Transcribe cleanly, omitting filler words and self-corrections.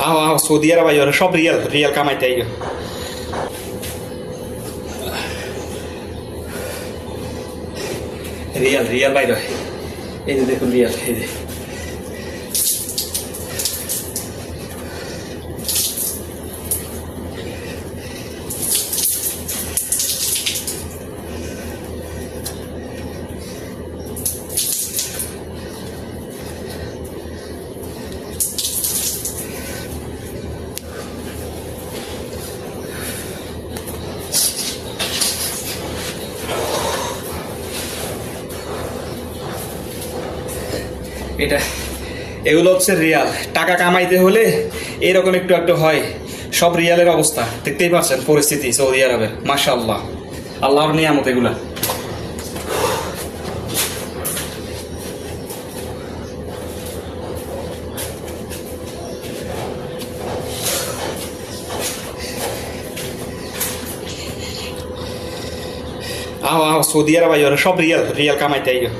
আও আও সৌদি আরব আইও সব রিয়াল রিয়াল কামাইতে আইও রিয়াল রিয়াল বাইরে এই যে দেখুন রিয়াল এই যে এটা এগুলো হচ্ছে রিয়াল টাকা কামাইতে হলে এরকম একটু একটু হয় সব রিয়ালের অবস্থা দেখতেই পাচ্ছেন পরিস্থিতি সৌদি আরবের মাশাআল্লাহ আল্লাহর নিয়ামত এগুলা আও আও সৌদি আরব আইও সব রিয়াল রিয়াল কামাইতে আইও